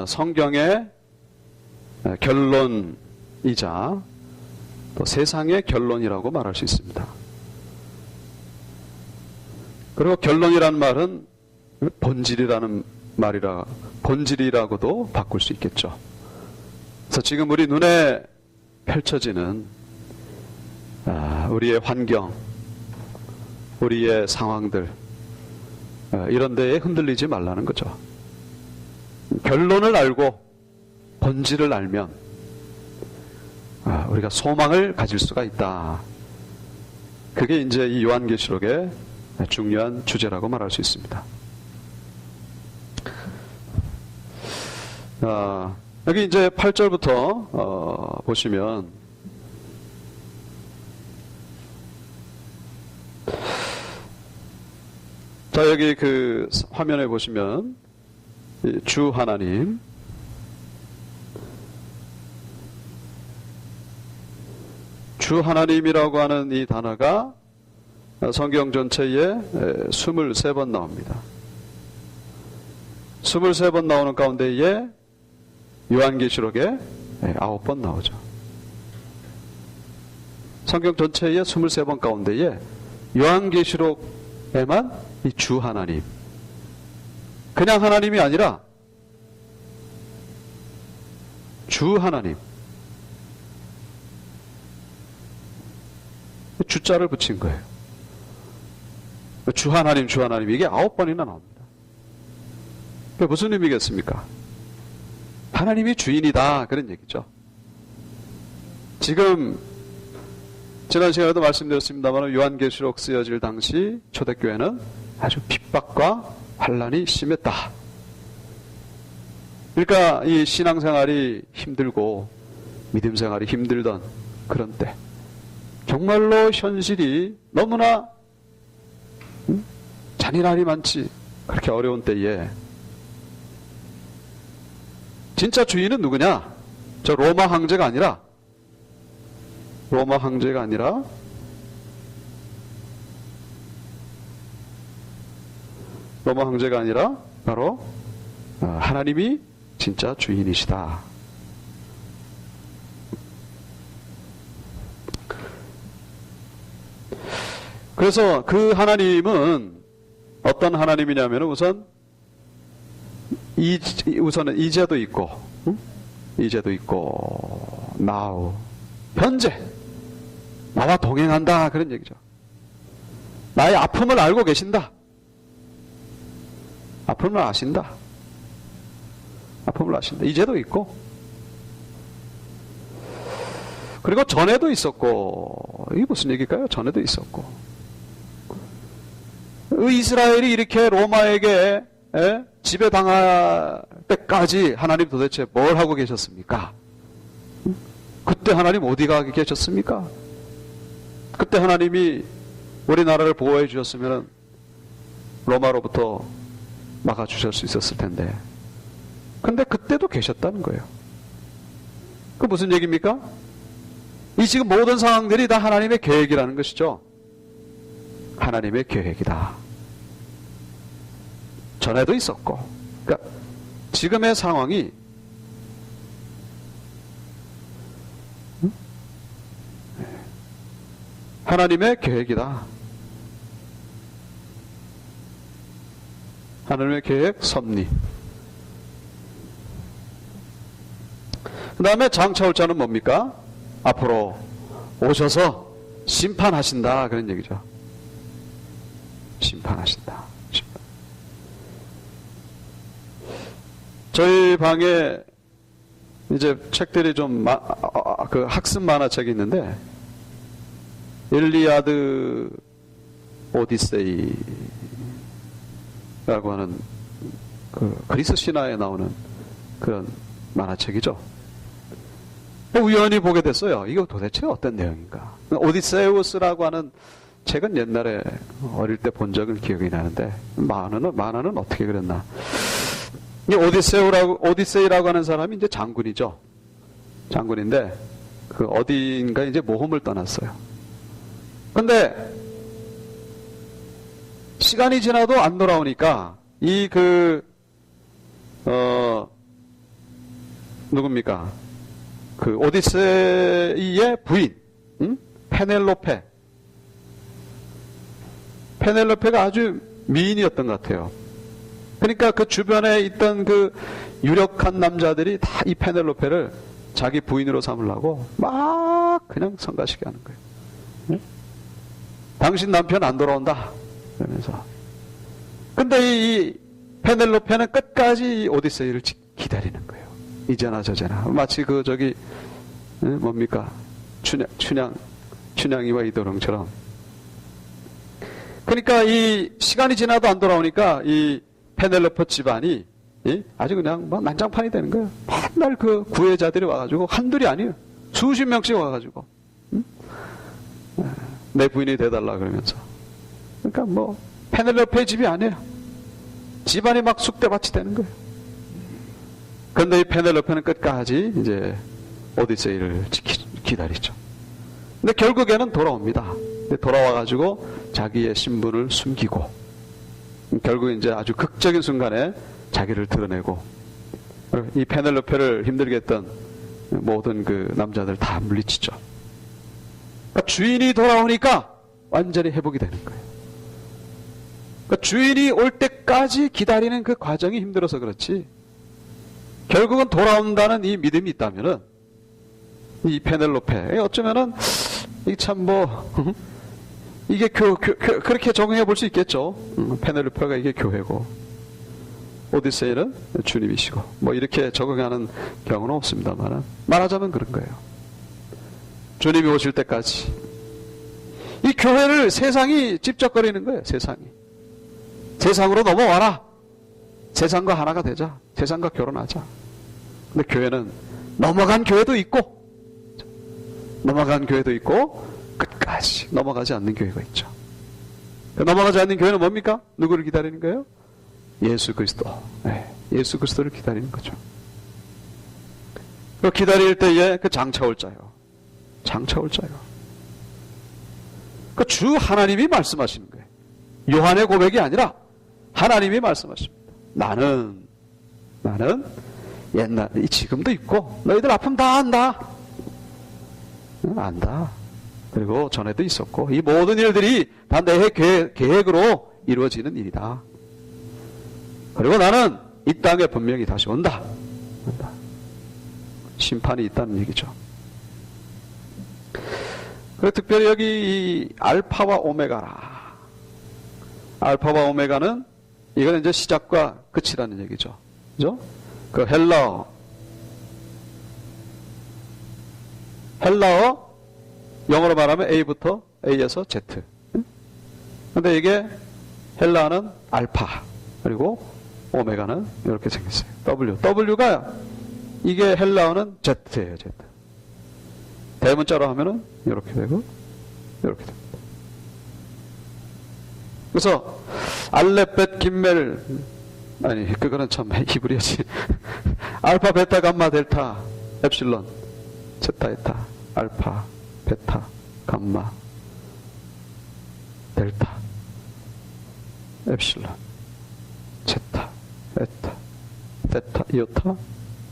성경의 결론이자 또 세상의 결론이라고 말할 수 있습니다. 그리고 결론이란 말은 본질이라고도 바꿀 수 있겠죠. 그래서 지금 우리 눈에 펼쳐지는 우리의 환경, 우리의 상황들, 이런 데에 흔들리지 말라는 거죠. 결론을 알고 본질을 알면 우리가 소망을 가질 수가 있다. 그게 이제 이 요한계시록의 중요한 주제라고 말할 수 있습니다. 여기 이제 8절부터 보시면 자, 여기 그 화면에 보시면 주 하나님, 주 하나님이라고 하는 이 단어가 성경 전체에 23번 나옵니다. 23번 나오는 가운데에 요한계시록에 9번 나오죠. 성경 전체의 23번 가운데에 요한계시록에만 이 주 하나님, 그냥 하나님이 아니라 주 하나님, 주자를 붙인 거예요. 주 하나님, 주 하나님, 이게 9번이나 나옵니다. 그게 무슨 의미겠습니까? 하나님이 주인이다, 그런 얘기죠. 지금 지난 시간에도 말씀드렸습니다만 요한계시록 쓰여질 당시 초대교회는 아주 핍박과 환난이 심했다. 그러니까 이 신앙생활이 힘들고 믿음생활이 힘들던 그런 때, 정말로 현실이 너무나 잔인함이 많지, 그렇게 어려운 때에 진짜 주인은 누구냐? 저 로마 황제가 아니라 바로 하나님이 진짜 주인이시다. 그래서 그 하나님은 어떤 하나님이냐면 우선은 이제도 있고 now, 현재 나와 동행한다, 그런 얘기죠. 나의 아픔을 알고 계신다. 아픔을 아신다. 이제도 있고, 그리고 전에도 있었고. 이게 무슨 얘기일까요? 전에도 있었고. 이스라엘이 이렇게 로마에게 지배당할 때까지 하나님 도대체 뭘 하고 계셨습니까? 그때 하나님 어디 가 계셨습니까? 그때 하나님이 우리나라를 보호해 주셨으면 로마로부터 막아주실 수 있었을 텐데, 근데 그때도 계셨다는 거예요. 그 무슨 얘기입니까? 이 지금 모든 상황들이 다 하나님의 계획이라는 것이죠. 하나님의 계획이다. 전에도 있었고, 그러니까 지금의 상황이 하나님의 계획이다. 하나님의 계획, 섭리. 그 다음에 장차올자는 뭡니까? 앞으로 오셔서 심판하신다, 그런 얘기죠. 심판하신다. 저희 방에 이제 책들이 좀 그 학습 만화책이 있는데, 일리아드 오디세이라고 하는 그 그리스 신화에 나오는 그런 만화책이죠. 우연히 보게 됐어요. 이거 도대체 어떤 내용인가? 오디세우스라고 하는 책은 옛날에 어릴 때 본 적은 기억이 나는데, 만화는 어떻게 그랬나? 이 오디세이라고 하는 사람이 이제 장군이죠. 장군인데, 그 어디인가 이제 모험을 떠났어요. 근데, 시간이 지나도 안 돌아오니까, 누굽니까? 그 오디세이의 부인, 페넬로페. 페넬로페가 아주 미인이었던 것 같아요. 그러니까 그 주변에 있던 그 유력한 남자들이 다 이 페넬로페를 자기 부인으로 삼으려고 막 그냥 성가시게 하는 거예요. 네? 당신 남편 안 돌아온다. 그러면서. 근데 이 페넬로페는 끝까지 오디세이를 기다리는 거예요. 이제나 저제나. 마치 그 저기 뭡니까? 춘향이와 이도령처럼. 그러니까 이 시간이 지나도 안 돌아오니까 이 페넬로페 집안이 아주 그냥 뭐 난장판이 되는 거예요. 맨날 그 구애자들이 와가지고 한둘이 아니에요. 수십 명씩 와가지고 내 부인이 돼달라 그러면서. 그러니까 뭐 페넬로페 집이 아니에요. 집안이 막 쑥대밭이 되는 거예요. 그런데 이 페넬로페는 끝까지 이제 오디세이를 기다리죠. 근데 결국에는 돌아옵니다. 근데 돌아와가지고 자기의 신분을 숨기고 결국 이제 아주 극적인 순간에 자기를 드러내고 이 페넬로페를 힘들게 했던 모든 그 남자들 다 물리치죠. 그러니까 주인이 돌아오니까 완전히 회복이 되는 거예요. 그러니까 주인이 올 때까지 기다리는 그 과정이 힘들어서 그렇지 결국은 돌아온다는 이 믿음이 있다면은 이 페넬로페 어쩌면은 이 참 뭐 이게 그렇게 적용해 볼 수 있겠죠. 페넬로페가 이게 교회고 오디세이는 주님이시고 뭐 이렇게 적용하는 경우는 없습니다만 말하자면 그런 거예요. 주님이 오실 때까지 이 교회를 세상이 찝적거리는 거예요. 세상으로 넘어와라. 세상과 하나가 되자. 세상과 결혼하자. 근데 교회는 넘어간 교회도 있고 끝까지 넘어가지 않는 교회가 있죠. 넘어가지 않는 교회는 뭡니까? 누구를 기다리는 거예요? 예수 그리스도. 네, 예수 그리스도를 기다리는 거죠. 그 기다릴 때에 그 장차 올 자요. 그 주 하나님이 말씀하시는 거예요. 요한의 고백이 아니라 하나님이 말씀하십니다. 나는 옛날에 지금도 있고 너희들 아픔 다 안다. 안다. 그리고 전에도 있었고 이 모든 일들이 다 내 계획으로 이루어지는 일이다. 그리고 나는 이 땅에 분명히 다시 온다. 심판이 있다는 얘기죠. 그리고 특별히 여기 이 알파와 오메가라. 알파와 오메가는 이건 이제 시작과 끝이라는 얘기죠. 그죠? 그 헬라어 영어로 말하면 A부터 A에서 Z. 근데 이게 헬라어는 알파 그리고 오메가는 이렇게 생겼어요. W가 이게 헬라어는 Z예요. Z. 대문자로 하면은 이렇게 되고 이렇게 됩니다. 그래서 알렙벳 김멜 아니 그거는 참 히브리어지. 알파 베타 감마 델타 엡실론 제타 에타 알파 베타 감마 델타 엡실론 제타 에타 세타 이오타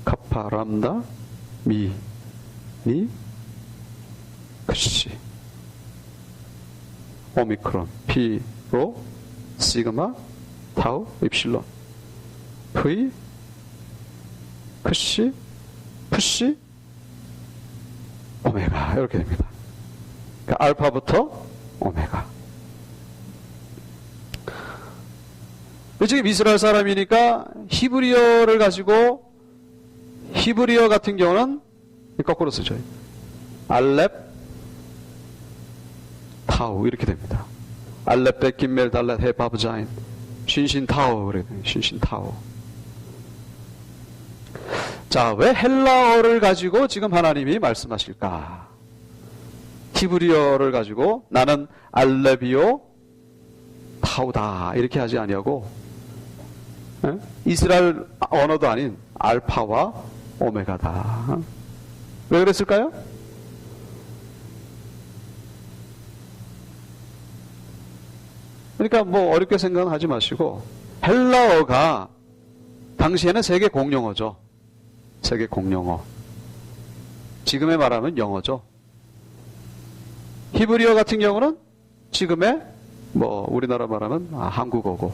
카파 람다 미 크시 오미크론 피로 시그마 타우 입실론 V 크시 푸시 오메가 이렇게 됩니다. 그러니까 알파부터 오메가. 지금 이스라엘 사람이니까 히브리어를 가지고 히브리어 같은 경우는 거꾸로 쓰죠. 알렙 타우 이렇게 됩니다. 알렙 벳 김멜 달렛 해 바브자인 신신 타우 그래 신신 타우. 자, 왜 헬라어를 가지고 지금 하나님이 말씀하실까? 히브리어를 가지고 나는 알레비오 타우다 이렇게 하지 아니하고 이스라엘 언어도 아닌 알파와 오메가다. 왜 그랬을까요? 그러니까 뭐 어렵게 생각하지 마시고 헬라어가 당시에는 세계 공용어죠. 세계 공용어. 지금의 말하면 영어죠. 히브리어 같은 경우는 지금의 우리나라 말하면 한국어고.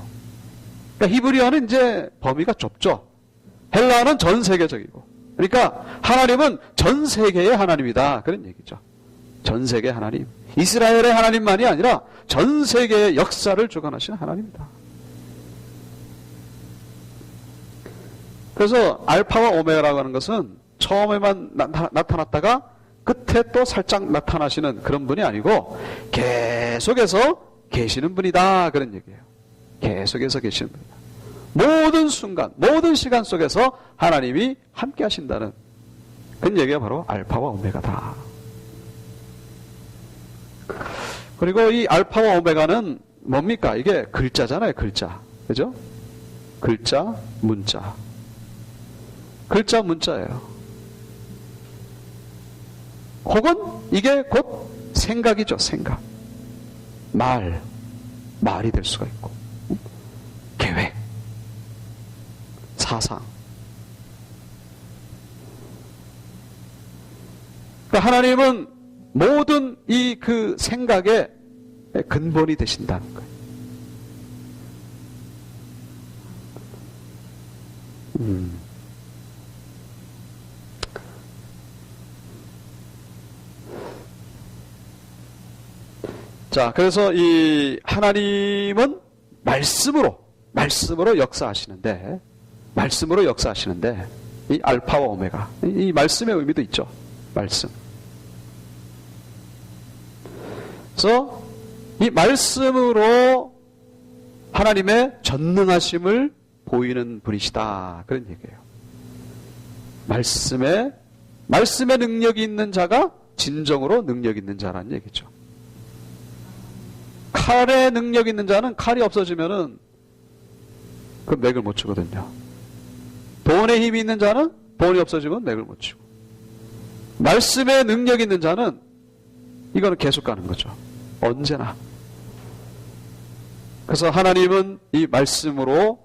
그러니까 히브리어는 이제 범위가 좁죠. 헬라어는 전 세계적이고. 그러니까 하나님은 전 세계의 하나님이다. 그런 얘기죠. 전 세계 하나님. 이스라엘의 하나님만이 아니라 전 세계의 역사를 주관하시는 하나님이다. 그래서 알파와 오메가라고 하는 것은 처음에만 나타났다가 끝에 또 살짝 나타나시는 그런 분이 아니고 계속해서 계시는 분이다. 그런 얘기예요. 계속해서 계시는 분이다. 모든 순간, 모든 시간 속에서 하나님이 함께 하신다는 그런 얘기가 바로 알파와 오메가다. 그리고 이 알파와 오메가는 뭡니까? 이게 글자잖아요. 글자. 그죠? 글자, 문자. 글자, 문자예요. 혹은 이게 곧 생각이죠. 생각. 말이 될 수가 있고, 계획, 사상. 그러니까 하나님은 모든 이 그 생각의 근본이 되신다는 거예요. 자, 그래서 이 하나님은 말씀으로 역사하시는데, 이 알파와 오메가, 이 말씀의 의미도 있죠. 말씀. 그래서 이 말씀으로 하나님의 전능하심을 보이는 분이시다. 그런 얘기예요. 말씀에 능력이 있는 자가 진정으로 능력 있는 자라는 얘기죠. 칼에 능력 있는 자는 칼이 없어지면은 그 맥을 못 추거든요. 돈에 힘이 있는 자는 돈이 없어지면 맥을 못 추고. 말씀에 능력 있는 자는 이거는 계속 가는 거죠. 언제나. 그래서 하나님은 이 말씀으로,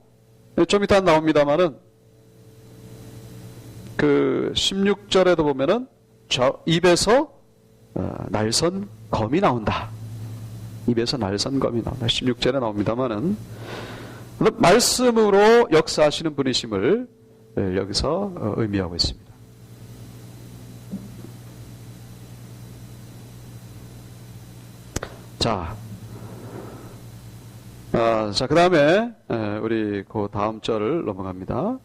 좀 이따 나옵니다만은 그 16절에도 보면은 저 입에서 날선 검이 나온다. 입에서 날선 검이 나온다. 16절에 나옵니다만은 말씀으로 역사하시는 분이심을 여기서 의미하고 있습니다. 자, 그 다음에 우리 그 다음 절을 넘어갑니다.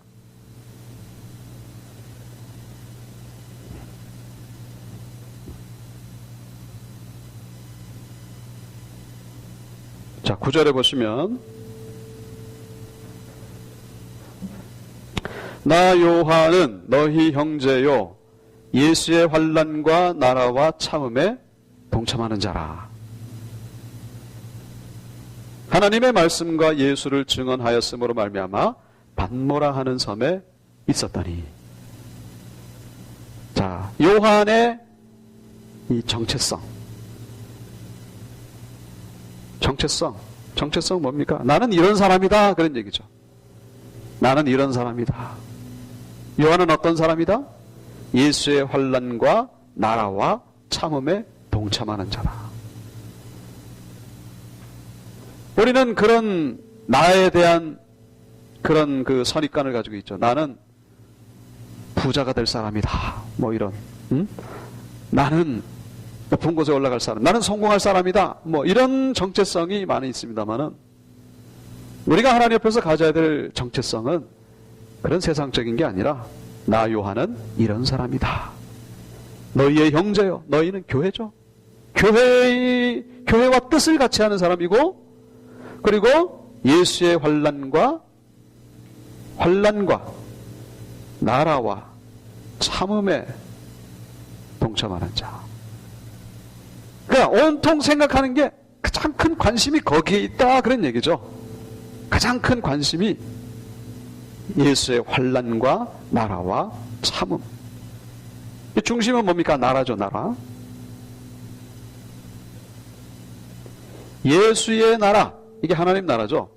자, 9절에 보시면 나 요한은 너희 형제요 예수의 환난과 나라와 참음에 동참하는 자라. 하나님의 말씀과 예수를 증언하였음으로 말미암아 받모라 하는 섬에 있었더니. 자, 요한의 이 정체성 뭡니까? 나는 이런 사람이다. 그런 얘기죠. 나는 이런 사람이다. 요한은 어떤 사람이다? 예수의 환난과 나라와 참음에 동참하는 자다. 우리는 그런 나에 대한 그런 그 선입관을 가지고 있죠. 나는 부자가 될 사람이다. 뭐 이런. 나는 높은 곳에 올라갈 사람. 나는 성공할 사람이다. 뭐 이런 정체성이 많이 있습니다만은 우리가 하나님 앞에서 가져야 될 정체성은 그런 세상적인 게 아니라 나 요한은 이런 사람이다. 너희의 형제요. 너희는 교회죠. 교회와 뜻을 같이 하는 사람이고, 그리고 예수의 환난과 나라와 참음에 동참하는 자. 그러니까 온통 생각하는 게 가장 큰 관심이 거기에 있다. 그런 얘기죠. 가장 큰 관심이 예수의 환난과 나라와 참음. 이 중심은 뭡니까? 나라죠. 나라. 예수의 나라. 이게 하나님 나라죠.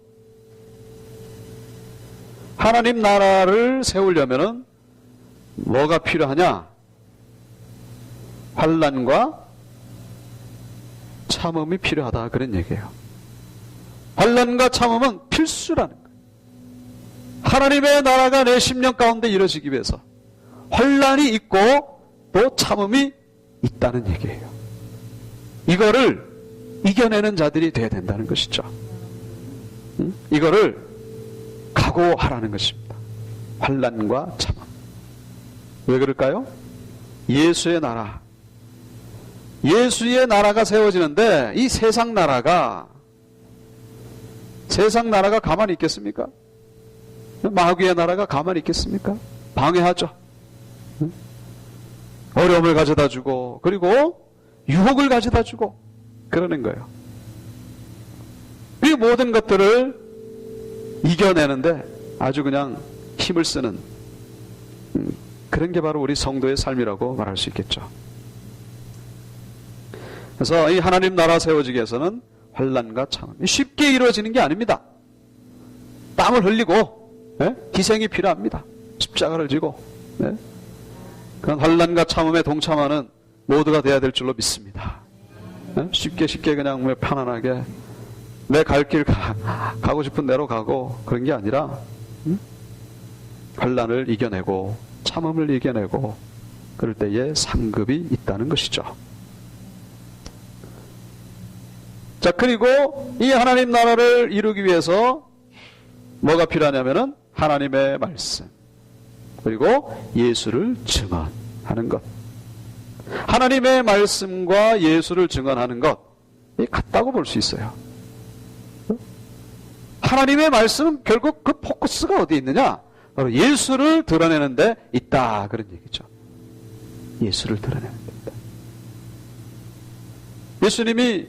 하나님 나라를 세우려면은 뭐가 필요하냐? 환난과 참음이 필요하다, 그런 얘기예요. 환난과 참음은 필수라는 거예요. 하나님의 나라가 내 심령 가운데 이루어지기 위해서 환난이 있고 또 참음이 있다는 얘기예요. 이거를 이겨내는 자들이 돼야 된다는 것이죠. 이거를 각오하라는 것입니다. 환난과 참음. 왜 그럴까요? 예수의 나라, 예수의 나라가 세워지는데 이 세상 나라가 가만히 있겠습니까? 마귀의 나라가 가만히 있겠습니까? 방해하죠. 어려움을 가져다 주고, 그리고 유혹을 가져다 주고 그러는 거예요. 이 모든 것들을 이겨내는데 아주 그냥 힘을 쓰는 그런 게 바로 우리 성도의 삶이라고 말할 수 있겠죠. 그래서 이 하나님 나라 세워지기 위해서는 환난과 참음이 쉽게 이루어지는 게 아닙니다. 땀을 흘리고 희생이 필요합니다. 십자가를 지고 그런 환난과 참음에 동참하는 모두가 돼야 될 줄로 믿습니다. 쉽게 그냥 편안하게 내 갈 길 가고 싶은 대로 가고 그런 게 아니라 환난을 이겨내고 참음을 이겨내고 그럴 때에 상급이 있다는 것이죠. 자, 그리고 이 하나님 나라를 이루기 위해서 뭐가 필요하냐면은 하나님의 말씀, 그리고 예수를 증언하는 것. 하나님의 말씀과 예수를 증언하는 것, 같다고 볼 수 있어요. 하나님의 말씀은 결국 그 포커스가 어디에 있느냐? 바로 예수를 드러내는 데 있다, 그런 얘기죠. 예수를 드러내는 데 있다. 예수님이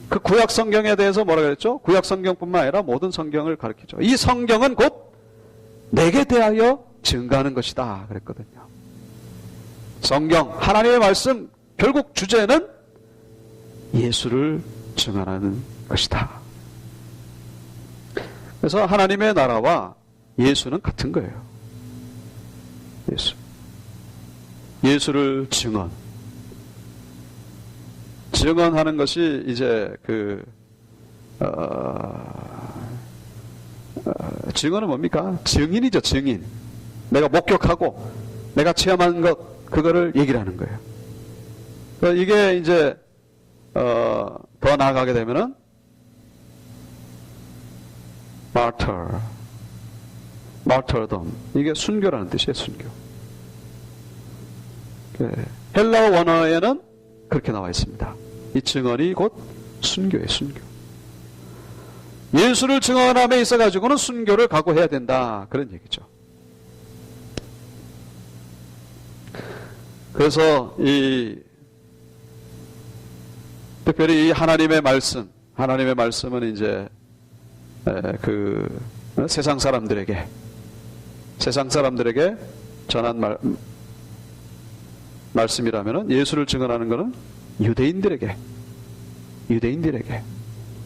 그 구약 성경에 대해서 뭐라 그랬죠? 구약 성경뿐만 아니라 모든 성경을 가르치죠. 이 성경은 곧 내게 대하여 증거하는 것이다, 그랬거든요. 성경, 하나님의 말씀, 결국 주제는 예수를 증언하는 것이다. 그래서 하나님의 나라와 예수는 같은 거예요. 예수를 증언하는 것이 이제 증언은 뭡니까? 증인이죠, 증인. 내가 목격하고 내가 체험한 것, 그거를 얘기를 하는 거예요. 그러니까 이게 이제 더 나아가게 되면은 martyrdom, 이게 순교라는 뜻이에요. 순교. 헬라어 원어에는 그렇게 나와 있습니다. 이 증언이 곧 순교예요. 순교. 예수를 증언함에 있어 가지고는 순교를 각오해야 된다, 그런 얘기죠. 그래서 특별히 이 하나님의 말씀은 이제 세상 사람들에게 전한 말씀이라면은, 예수를 증언하는 것은 유대인들에게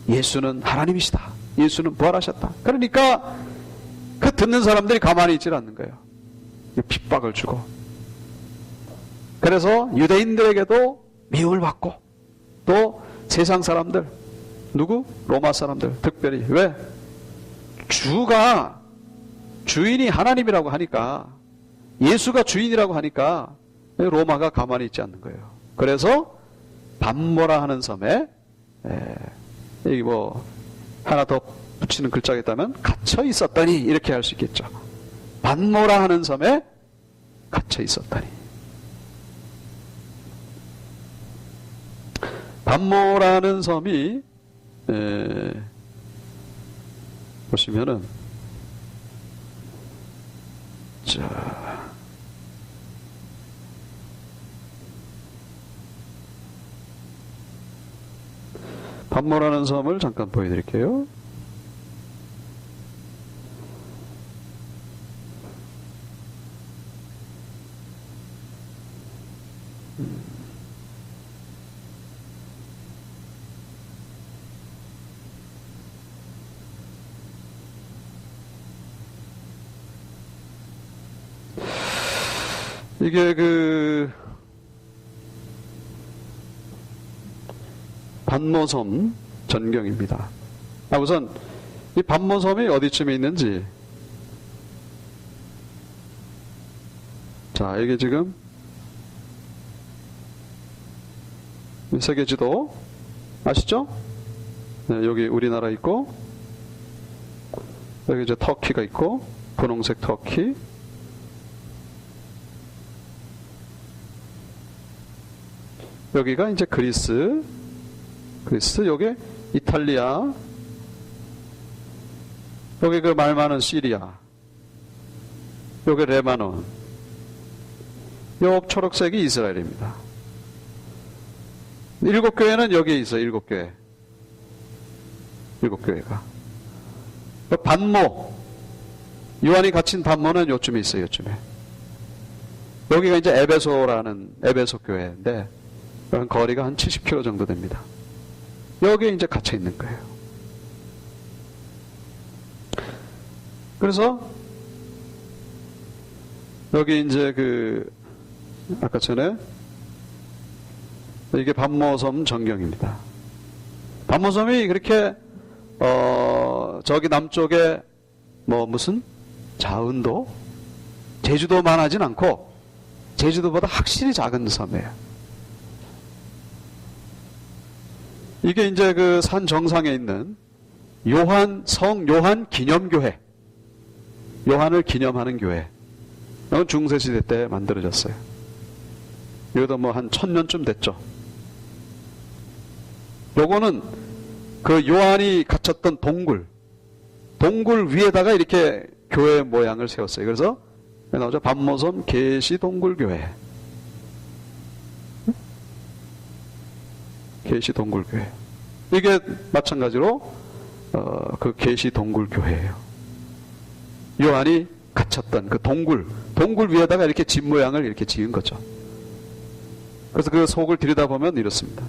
예수는 하나님이시다, 예수는 부활하셨다. 그러니까 그 듣는 사람들이 가만히 있질 않는 거예요. 핍박을 주고. 그래서 유대인들에게도 미움을 받고, 또 세상 사람들, 누구? 로마 사람들 특별히. 왜? 주인이 하나님이라고 하니까, 예수가 주인이라고 하니까 로마가 가만히 있지 않는 거예요. 그래서 반모라 하는 섬에, 여기 뭐 하나 더 붙이는 글자가 있다면 갇혀 있었더니, 이렇게 할 수 있겠죠. 반모라 하는 섬에 갇혀 있었더니. 반모라는 섬이 보시면은, 자, 반모라는 섬을 잠깐 보여드릴게요. 이게 반모섬 전경입니다. 우선 이 반모섬이 어디쯤에 있는지, 자, 이게 지금 세계 지도 아시죠? 네, 여기 우리나라 있고, 여기 이제 터키가 있고, 분홍색 터키, 여기가 이제 그리스, 여기 이탈리아, 여기 그 말 많은 시리아, 여기 레바논, 요 초록색이 이스라엘입니다. 7교회는 여기에 있어요. 7교회. 7교회가. 반모, 요한이 갇힌 반모는 요쯤에 있어요. 요쯤에. 여기가 이제 에베소라는 에베소 교회인데, 거리가 한 70km 정도 됩니다. 여기에 이제 갇혀 있는 거예요. 그래서 여기 이제 아까 전에 이게 반모섬 전경입니다. 반모섬이 그렇게 저기 남쪽에 무슨 자은도, 제주도만 하진 않고 제주도보다 확실히 작은 섬이에요. 이게 이제 산 정상에 있는 성 요한 기념교회, 요한을 기념하는 교회. 이건 중세시대 때 만들어졌어요. 이것도 한 1000년쯤 됐죠. 요거는 요한이 갇혔던 동굴 위에다가 이렇게 교회 모양을 세웠어요. 그래서 나오죠. 반모섬 계시동굴교회. 계시동굴교회. 이게 마찬가지로 계시동굴교회예요. 요한이 갇혔던 동굴 위에다가 이렇게 집 모양을 이렇게 지은 거죠. 그래서 그 속을 들여다보면 이렇습니다.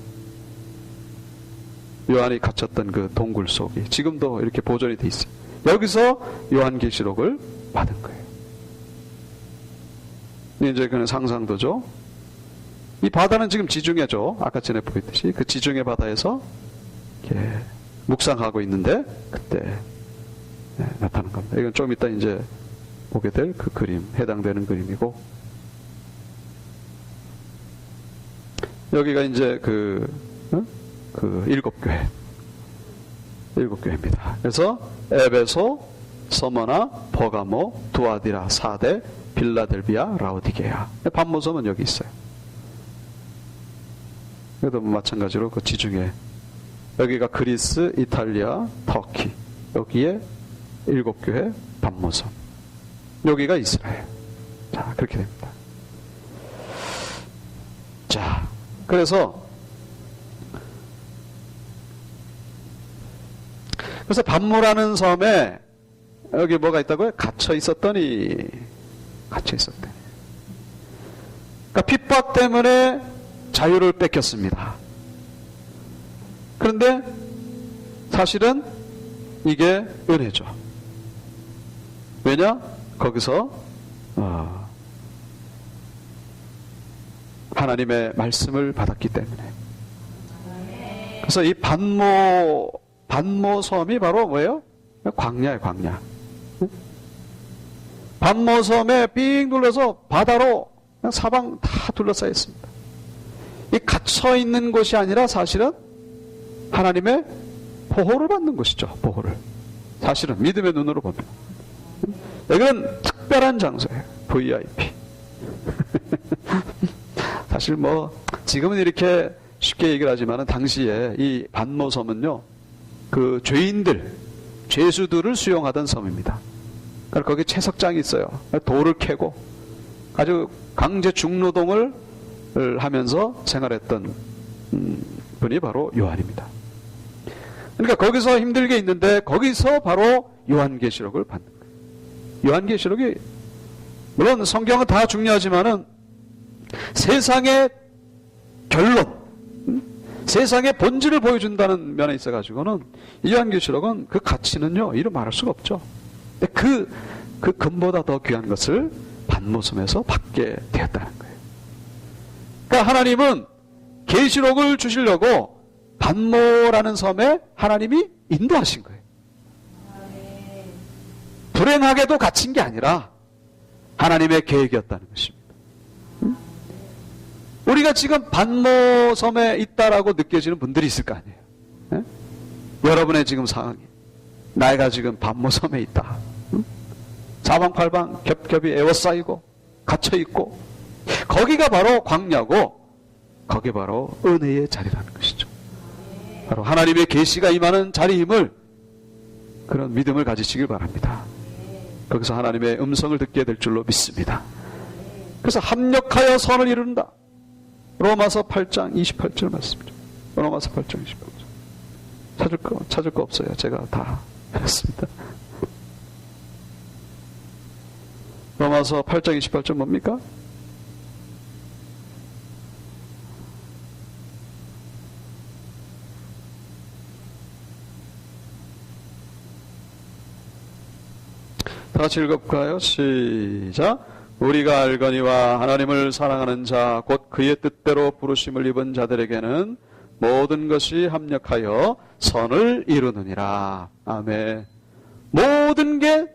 요한이 갇혔던 동굴 속이 지금도 이렇게 보존이 돼 있어요. 여기서 요한계시록을 받은 거예요. 이제 그는 상상도죠. 이 바다는 지금 지중해죠. 아까 전에 보였듯이 그 지중해 바다에서 이렇게 묵상하고 있는데 그때 나타난 겁니다. 이건 좀 이따 이제 보게 될 그 그림, 해당되는 그림이고, 여기가 이제 7교회, 7교회입니다. 그래서 에베소, 서머나, 버가모, 두아디라, 사데, 빌라델비아, 라오디게아. 반모섬은 여기 있어요. 여기도 마찬가지로 지중해, 여기가 그리스, 이탈리아, 터키, 여기에 7교회 반모섬, 여기가 이스라엘. 자, 그렇게 됩니다. 자, 그래서 반모라는 섬에 여기 뭐가 있다고요? 갇혀 있었더니. 그러니까 핍박 때문에 자유를 뺏겼습니다. 그런데 사실은 이게 은혜죠. 왜냐? 거기서 하나님의 말씀을 받았기 때문에. 그래서 이 반모섬이 바로 뭐예요? 광야예요, 광야. 반모섬에 삥 둘러서 바다로 그냥 사방 다 둘러싸여 있습니다. 이 갇혀 있는 곳이 아니라 사실은 하나님의 보호를 받는 곳이죠. 보호를. 사실은 믿음의 눈으로 보면 여기는 특별한 장소예요. VIP. 사실 지금은 이렇게 쉽게 얘기를 하지만 당시에 이 반모섬은요, 죄수들을 수용하던 섬입니다. 그러니까 거기 채석장이 있어요. 돌을 캐고 아주 강제 중노동을 하면서 생활했던 분이 바로 요한입니다. 그러니까 거기서 힘들게 있는데 거기서 바로 요한계시록을 받는 거예요. 요한계시록이 물론 성경은 다 중요하지만은 세상의 결론, 세상의 본질을 보여준다는 면에 있어가지고는 이 요한계시록은 그 가치는요 이루 말할 수가 없죠. 근데 그 근보다 더 귀한 것을 받는 반모섬에서 받게 되었다는 거예요. 그러니까 하나님은 계시록을 주시려고 반모라는 섬에 하나님이 인도하신 거예요. 불행하게도 갇힌 게 아니라 하나님의 계획이었다는 것입니다. 우리가 지금 반모섬에 있다라고 느껴지는 분들이 있을 거 아니에요. 여러분의 지금 상황이, 내가 지금 반모섬에 있다. 사방팔방 겹겹이 에워싸이고 갇혀있고, 거기가 바로 광야고 거기 바로 은혜의 자리라는 것이죠. 바로 하나님의 계시가 임하는 자리임을, 그런 믿음을 가지시길 바랍니다. 거기서 하나님의 음성을 듣게 될 줄로 믿습니다. 그래서 합력하여 선을 이룬다. 로마서 8장 28절 말씀이죠. 로마서 8장 28절. 찾을 거 없어요. 제가 다 했습니다. 로마서 8장 28절 뭡니까? 다 같이 읽어볼까요? 시작. 우리가 알거니와 하나님을 사랑하는 자 곧 그의 뜻대로 부르심을 입은 자들에게는 모든 것이 합력하여 선을 이루느니라. 아멘. 모든 게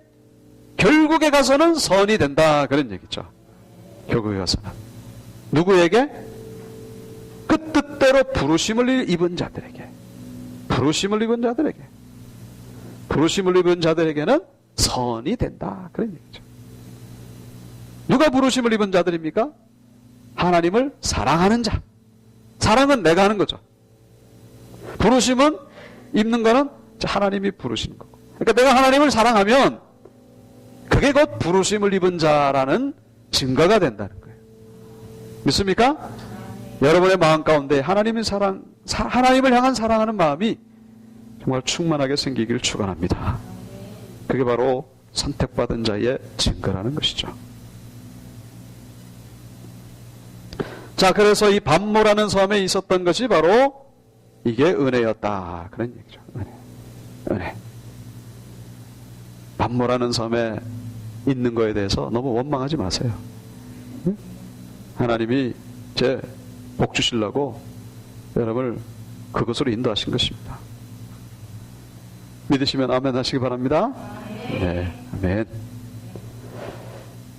결국에 가서는 선이 된다, 그런 얘기죠. 결국에 가서는 누구에게? 그 뜻대로 부르심을 입은 자들에게. 부르심을 입은 자들에게. 부르심을 입은 자들에게는 선이 된다, 그런 얘기죠. 누가 부르심을 입은 자들입니까? 하나님을 사랑하는 자. 사랑은 내가 하는 거죠. 부르심은 입는 거는 하나님이 부르시는 거고. 그러니까 내가 하나님을 사랑하면 그게 곧 부르심을 입은 자라는 증거가 된다는 거예요. 믿습니까? 여러분의 마음 가운데 하나님을 향한 사랑하는 마음이 정말 충만하게 생기기를 축원합니다. 그게 바로 선택받은 자의 증거라는 것이죠. 자, 그래서 이 반모라는 섬에 있었던 것이 바로 이게 은혜였다, 그런 얘기죠. 은혜. 반모라는 섬에 있는 거에 대해서 너무 원망하지 마세요. 하나님이 제 복 주시려고 여러분을 그것으로 인도하신 것입니다. 믿으시면 아멘 하시기 바랍니다. 네, 아멘.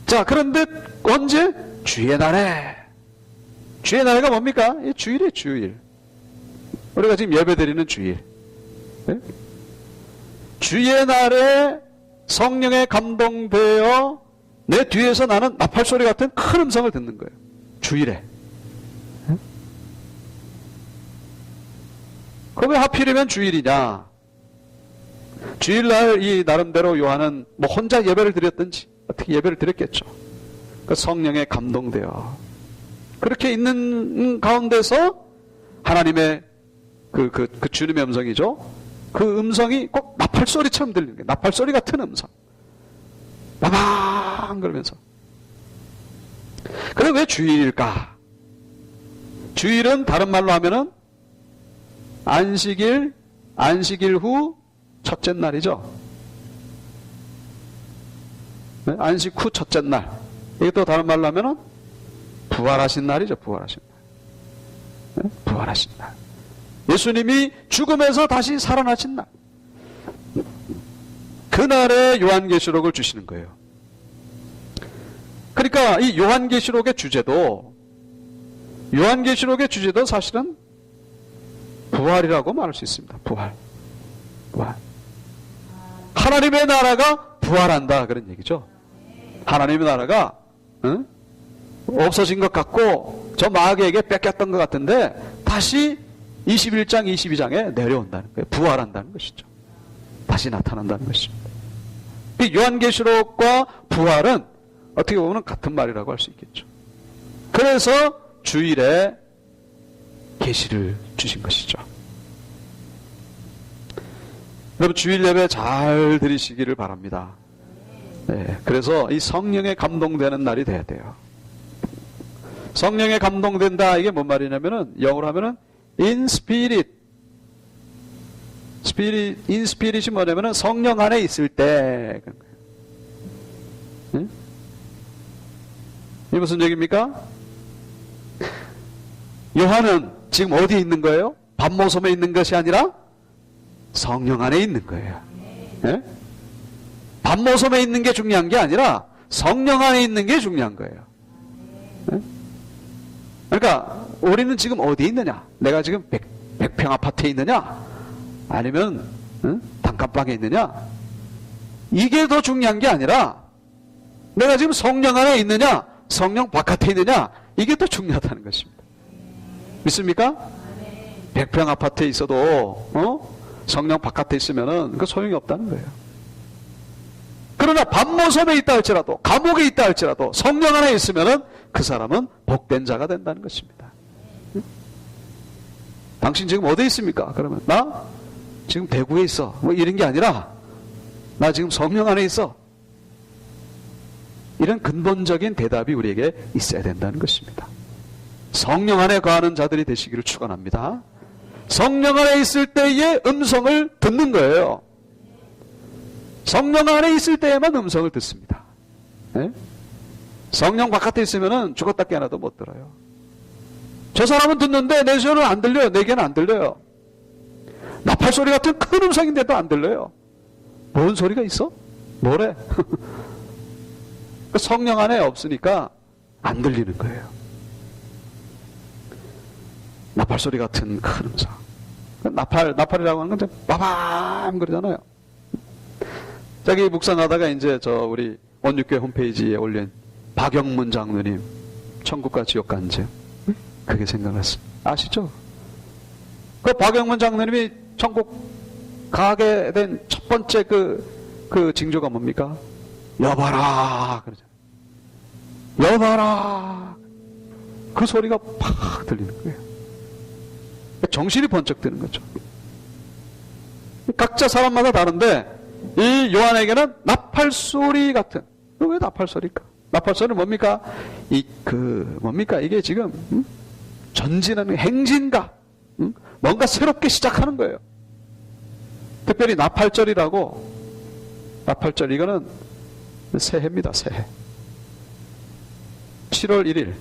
자, 그런데 언제? 주의 날에. 주의 날에가 뭡니까? 이 주일이에요, 주일. 우리가 지금 예배드리는 주일. 네? 주의 날에 성령에 감동되어 내 뒤에서 나는 나팔소리 같은 큰 음성을 듣는 거예요. 주일에. 네? 그럼 왜 하필이면 주일이냐? 주일날 이 나름대로 요한은 뭐 혼자 예배를 드렸든지 어떻게 예배를 드렸겠죠. 그 성령에 감동되어 그렇게 있는 가운데서 하나님의 그 주님의 음성이죠. 그 음성이 꼭 나팔소리처럼 들리는 거예요. 나팔소리 같은 음성. 나방 그러면서. 그럼 왜 주일일까? 주일은 다른 말로 하면은 안식일 후 첫째 날이죠. 네? 안식 후 첫째 날. 이게 또 다른 말로 하면은 부활하신 날이죠. 부활하신 날. 네? 부활하신 날. 예수님이 죽음에서 다시 살아나신 날. 그날에 요한계시록을 주시는 거예요. 그러니까 이 요한계시록의 주제도 사실은 부활이라고 말할 수 있습니다. 부활. 하나님의 나라가 부활한다, 그런 얘기죠. 하나님의 나라가 없어진 것 같고 저 마귀에게 뺏겼던 것 같은데 다시 21장 22장에 내려온다는 거예요. 부활한다는 것이죠. 다시 나타난다는 것입니다. 요한계시록과 부활은 어떻게 보면 같은 말이라고 할 수 있겠죠. 그래서 주일에 계시를 주신 것이죠. 여러분 주일 예배 잘 드리시기를 바랍니다. 네, 그래서 이 성령에 감동되는 날이 돼야 돼요. 성령에 감동된다, 이게 뭔 말이냐면은 영어로 하면은 in spirit. in spirit이 뭐냐면은 성령 안에 있을 때. 네? 무슨 얘기입니까? 요한은 지금 어디에 있는 거예요? 밤모섬에 있는 것이 아니라 성령 안에 있는 거예요. 예? 밤모섬에 있는 게 중요한 게 아니라 성령 안에 있는 게 중요한 거예요. 예? 그러니까 우리는 지금 어디에 있느냐? 내가 지금 백평 아파트에 있느냐? 아니면 단칸방에 있느냐? 이게 더 중요한 게 아니라 내가 지금 성령 안에 있느냐? 성령 바깥에 있느냐? 이게 더 중요하다는 것입니다. 믿습니까? 100평 아파트에 있어도 성령 바깥에 있으면은 그 소용이 없다는 거예요. 그러나 밤모섬에 있다 할지라도, 감옥에 있다 할지라도 성령 안에 있으면은 그 사람은 복된 자가 된다는 것입니다. 당신 지금 어디에 있습니까? 그러면 나 지금 대구에 있어. 뭐 이런 게 아니라 나 지금 성령 안에 있어. 이런 근본적인 대답이 우리에게 있어야 된다는 것입니다. 성령 안에 거하는 자들이 되시기를 축원합니다. 성령 안에 있을 때의 음성을 듣는 거예요. 성령 안에 있을 때에만 음성을 듣습니다. 네? 성령 바깥에 있으면 죽었다 깨어나도 못 들어요. 저 사람은 듣는데 내 귀는 안 들려요. 내 귀는 안 들려요. 나팔 소리 같은 큰 음성인데도 안 들려요. 뭔 소리가 있어? 뭐래? 성령 안에 없으니까 안 들리는 거예요. 나팔 소리 같은 큰 음성. 나팔이라고 하는 건 빠밤 그러잖아요. 저기 묵상하다가 이제 우리 온육교회 홈페이지에 올린 박영문 장로님 천국과 지옥 간증, 그게 생각났습니다. 아시죠? 그 박영문 장로님이 천국 가게 된 첫 번째 그 징조가 뭡니까? 여봐라 그러잖아요. 여봐라. 그 소리가 팍 들리는 거예요. 정신이 번쩍 드는 거죠. 각자 사람마다 다른데 이 요한에게는 나팔 소리 같은. 왜 나팔 소리일까? 나팔 소리는 뭡니까? 뭡니까? 이게 지금 전진하는 행진가, 뭔가 새롭게 시작하는 거예요. 특별히 나팔절이라고. 나팔절, 이거는 새해입니다. 새해. 7월 1일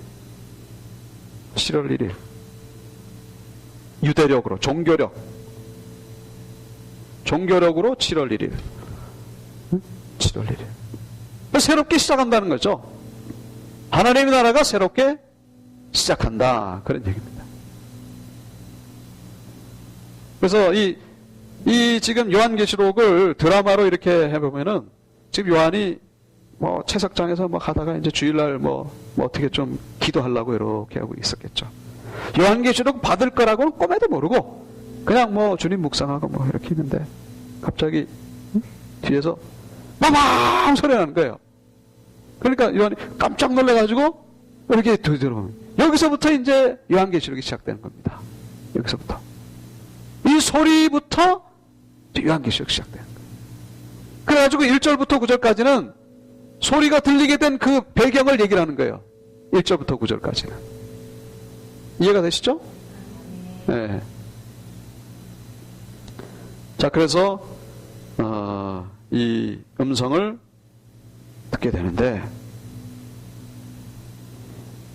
유대력으로, 종교력으로 7월 1일 7월 1일 새롭게 시작한다는 거죠. 하나님의 나라가 새롭게 시작한다, 그런 얘기입니다. 그래서 이 지금 요한계시록을 드라마로 이렇게 해보면은 지금 요한이 뭐 채석장에서 뭐 하다가 이제 주일날 뭐 어떻게 좀 기도하려고 이렇게 하고 있었겠죠. 요한계시록 받을 거라고는 꿈에도 모르고 그냥 뭐 주님 묵상하고 뭐 이렇게 있는데 갑자기 뒤에서 빠방 소리 나는 거예요. 그러니까 요한이 깜짝 놀라가지고 이렇게 들어오면 여기서부터 이제 요한계시록이 시작되는 겁니다. 여기서부터 이 소리부터 요한계시록이 시작되는 거예요. 그래가지고 1절부터 9절까지는 소리가 들리게 된 그 배경을 얘기를 하는 거예요. 1절부터 9절까지는. 이해가 되시죠? 네. 자, 그래서 이 음성을 듣게 되는데,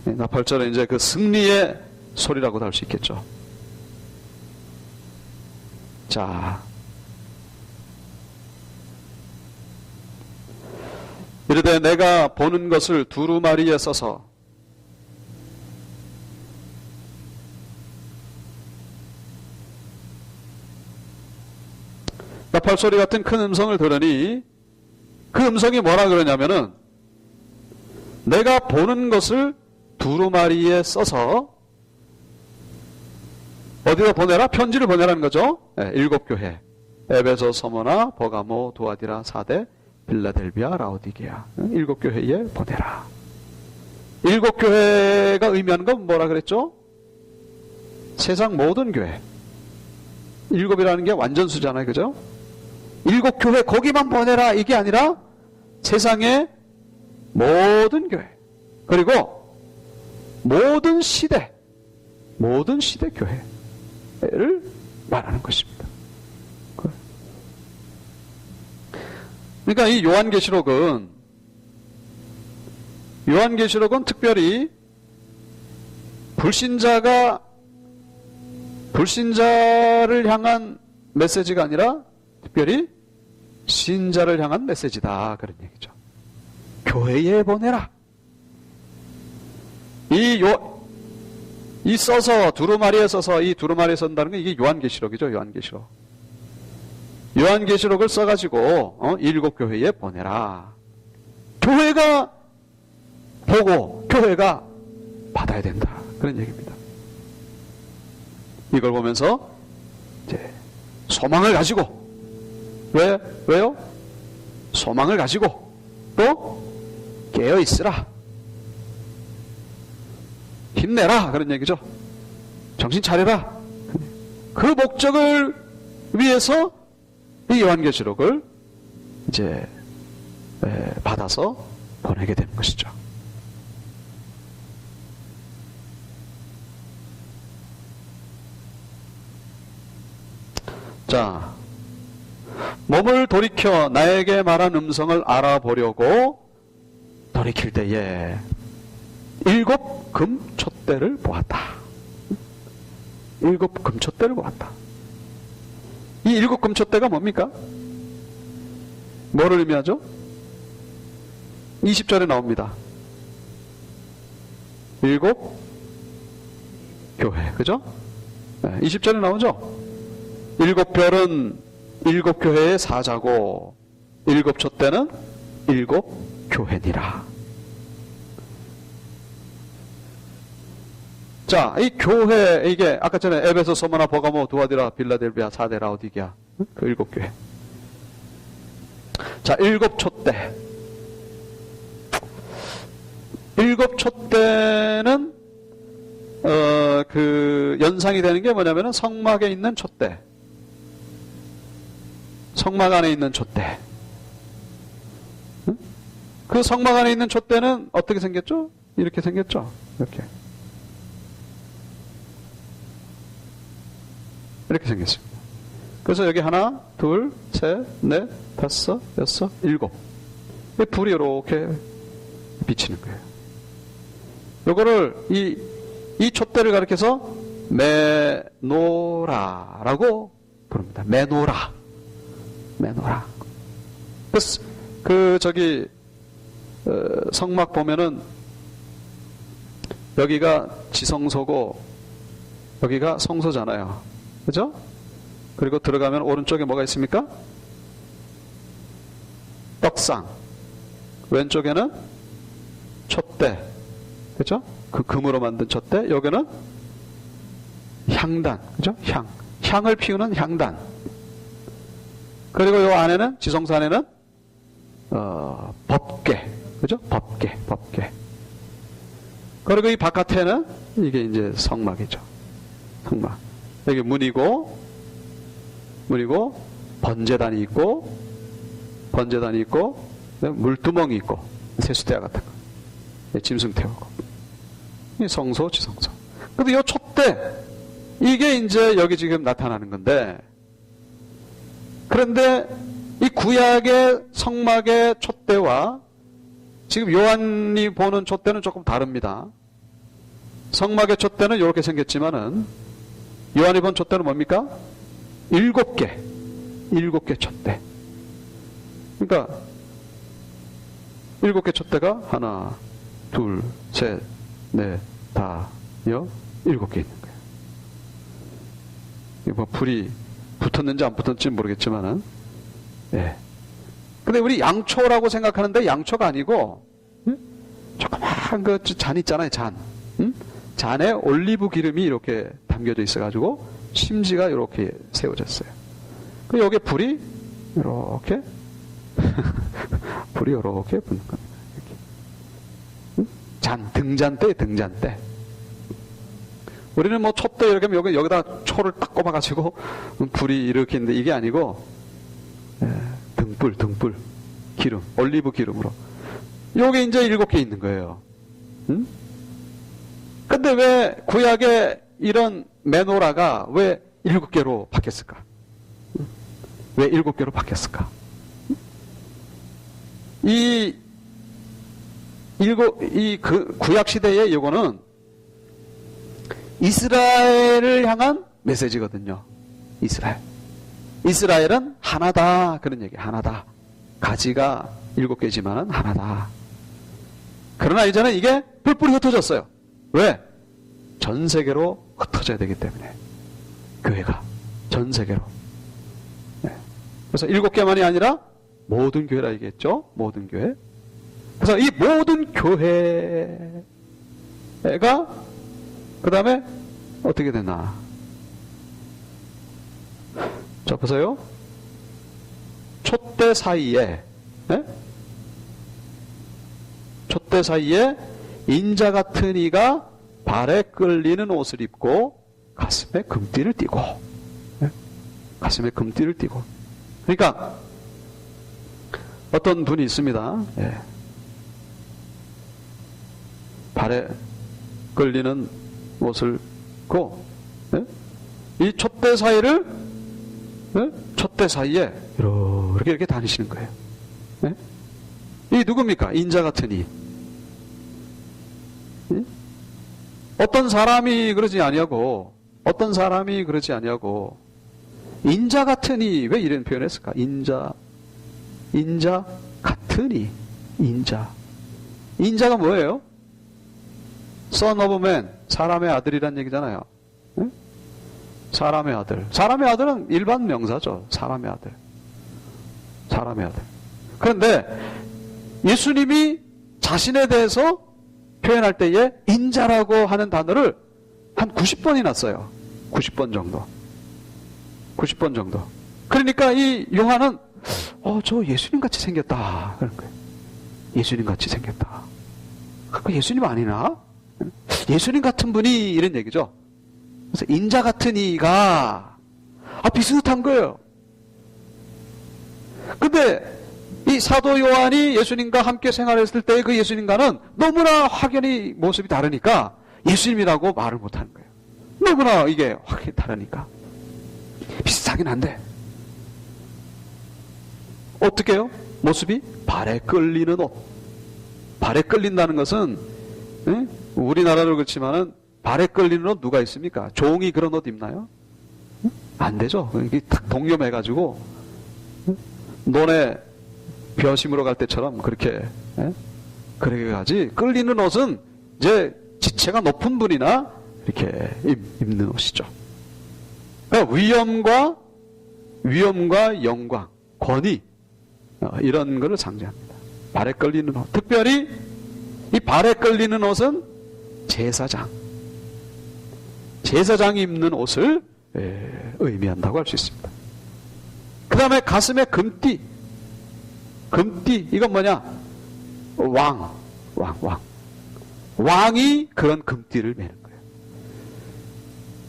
나팔절은 이제 그 승리의 소리라고도 할 수 있겠죠. 자, 이르되 내가 보는 것을 두루마리에 써서 나팔소리 같은 큰 음성을 들으니 그 음성이 뭐라 그러냐면은 내가 보는 것을 두루마리에 써서 어디다 보내라? 편지를 보내라는 거죠. 네, 7교회 에베소, 서머나, 버가모, 두아디라, 사대, 빌라델비아, 라오디게아 7교회에 보내라. 7교회가 의미하는 건 뭐라 그랬죠? 세상 모든 교회. 7이라는 게 완전수잖아요. 그죠? 7교회 거기만 보내라 이게 아니라 세상의 모든 교회, 그리고 모든 시대 교회를 말하는 것입니다. 그러니까 이 요한계시록은 요한계시록은 특별히 불신자를 향한 메시지가 아니라 특별히 신자를 향한 메시지다, 그런 얘기죠. 교회에 보내라. 이 써서 두루마리에 써서 이 두루마리에 쓴다는 게 이게 요한계시록이죠. 요한계시록을 써가지고 7 교회에 보내라. 교회가 보고 교회가 받아야 된다, 그런 얘기입니다. 이걸 보면서 이제 소망을 가지고, 왜요? 소망을 가지고 또 깨어 있으라, 힘내라, 그런 얘기죠. 정신 차려라. 그 목적을 위해서 이 요한계시록을 이제 받아서 보내게 되는 것이죠. 자, 몸을 돌이켜 나에게 말한 음성을 알아보려고 돌이킬 때에 7 금촛대를 보았다. 7 금촛대를 보았다. 이 7 금촛대가 뭡니까? 뭐를 의미하죠? 20절에 나옵니다. 7 교회, 그죠? 20절에 나오죠? 7 별은 7 교회의 사자고 7 촛대는 7 교회니라. 자, 이 교회, 이게 아까 전에 에베소, 소모나, 버가모, 두아디라, 빌라델비아, 사데, 라오디게아, 그 7 교회. 자, 7 촛대. 7 촛대는 그 연상이 되는 게 뭐냐면은 성막에 있는 촛대. 성막 안에 있는 촛대. 그 성막 안에 있는 촛대는 어떻게 생겼죠? 이렇게 생겼죠? 이렇게 생겼습니다. 그래서 여기 하나, 둘, 셋, 넷, 다섯, 여섯, 7. 불이 이렇게 비치는 거예요. 요거를 이 촛대를 가리켜서 메노라라고 부릅니다. 메노라. 그래서 성막 보면은 여기가 지성소고 여기가 성소잖아요. 그죠? 그리고 들어가면 오른쪽에 뭐가 있습니까? 떡상. 왼쪽에는 촛대. 그죠? 그 금으로 만든 촛대. 여기는 향단. 그죠? 향을 피우는 향단. 그리고 요 안에는, 지성소 안에는, 법궤. 그죠? 법궤. 그리고 이 바깥에는 이게 이제 성막이죠. 성막. 여기 문이고, 번제단이 있고, 물두멍이 있고, 세수대야 같은 거. 짐승 태우고. 이 성소, 지성소. 근데 이 촛대, 이게 이제 여기 지금 나타나는 건데, 그런데 이 구약의 성막의 촛대와 지금 요한이 보는 촛대는 조금 다릅니다. 성막의 촛대는 이렇게 생겼지만은 요한이 본 촛대는 뭡니까? 7개 촛대. 그러니까 7개 촛대가 하나, 둘, 셋, 넷, 다, 7개 있는 거예요. 뭐 불이 붙었는지 안 붙었는지 모르겠지만은, 예. 근데 우리 양초라고 생각하는데 양초가 아니고, 조그만 그 잔 있잖아요, 잔. 잔에 올리브 기름이 이렇게 담겨져 있어가지고, 심지가 이렇게 세워졌어요. 그 여기에 불이 이렇게, 불이 이렇게 붙는 겁니다. 이렇게. 등잔대. 우리는 뭐 촛대 이렇게 하면 여기다 초를 딱 꼽아가지고 불이 이렇게 있는데 이게 아니고 등불 기름, 올리브 기름으로 요게 이제 7개 있는 거예요. 근데 왜 구약에 이런 메노라가 왜 7개로 바뀌었을까? 왜 7개로 바뀌었을까? 이 구약 시대의 요거는 이스라엘을 향한 메시지거든요. 이스라엘은 하나다. 그런 얘기. 하나다. 가지가 7개지만은 하나다. 그러나 이제는 이게 뿔뿔이 흩어졌어요. 왜? 전 세계로 흩어져야 되기 때문에. 교회가 전 세계로. 네. 그래서 7개만이 아니라 모든 교회라 얘기했죠. 모든 교회. 그래서 이 모든 교회가 그 다음에 어떻게 되나? 자, 보세요. 촛대 사이에, 네? 촛대 사이에 인자 같은 이가 발에 끌리는 옷을 입고 가슴에 금띠를 띠고, 네? 가슴에 금띠를 띠고. 그러니까 어떤 분이 있습니다. 예. 발에 끌리는 옷을 입고, 네? 이 촛대 사이를, 네? 촛대 사이에 이렇게 다니시는 거예요. 네? 이 누굽니까? 인자 같은 이. 네? 어떤 사람이 그러지 아니하고, 인자 같은 이, 왜 이런 표현을 했을까? 인자 같은 이. 인자가 뭐예요? Son of man, 사람의 아들이란 얘기잖아요. 응? 사람의 아들. 사람의 아들은 일반 명사죠. 사람의 아들. 그런데 예수님이 자신에 대해서 표현할 때에 인자라고 하는 단어를 한 90번이나 써요. 90번 정도. 그러니까 이 요한은 저 예수님 같이 생겼다. 그런 거예요. 예수님 같이 생겼다. 그 예수님 아니나? 예수님 같은 분이 이런 얘기죠. 그래서 인자 같은 이가 비슷한 거예요. 근데 이 사도 요한이 예수님과 함께 생활했을 때 그 예수님과는 너무나 확연히 모습이 다르니까 예수님이라고 말을 못하는 거예요. 너무나 이게 확연히 다르니까. 비슷하긴 한데 어떻게 해요? 모습이 발에 끌리는 옷. 발에 끌린다는 것은 우리나라로 그렇지만은 발에 끌리는 옷 누가 있습니까? 종이 그런 옷 입나요? 안 되죠. 이게 딱 동염해가지고 논에 벼 심으러 갈 때처럼 그렇게 그렇게 가지. 끌리는 옷은 이제 지체가 높은 분이나 이렇게 입는 옷이죠. 그러니까 위엄과 영광, 권위 이런 것을 상징합니다. 발에 끌리는 옷. 특별히 이 발에 끌리는 옷은 제사장이 입는 옷을 의미한다고 할 수 있습니다. 그 다음에 가슴에 금띠. 이건 뭐냐? 왕이 그런 금띠를 매는 거예요.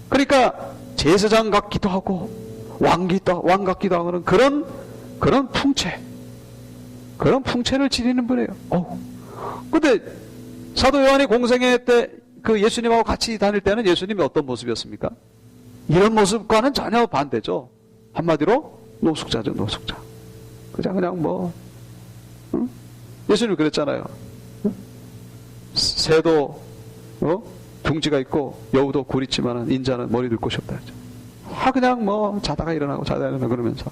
그러니까 제사장 같기도 하고 왕 같기도 하고 그런 풍채를 지니는 분이에요. 근데 사도 요한이 공생애 때 그 예수님하고 같이 다닐 때는 예수님이 어떤 모습이었습니까? 이런 모습과는 전혀 반대죠. 한마디로 노숙자죠. 그냥 뭐 예수님이 그랬잖아요. 새도 둥지가 있고 여우도 굴 있지만 인자는 머리 둘 곳이 없다. 그냥 뭐 자다가 일어나고 그러면서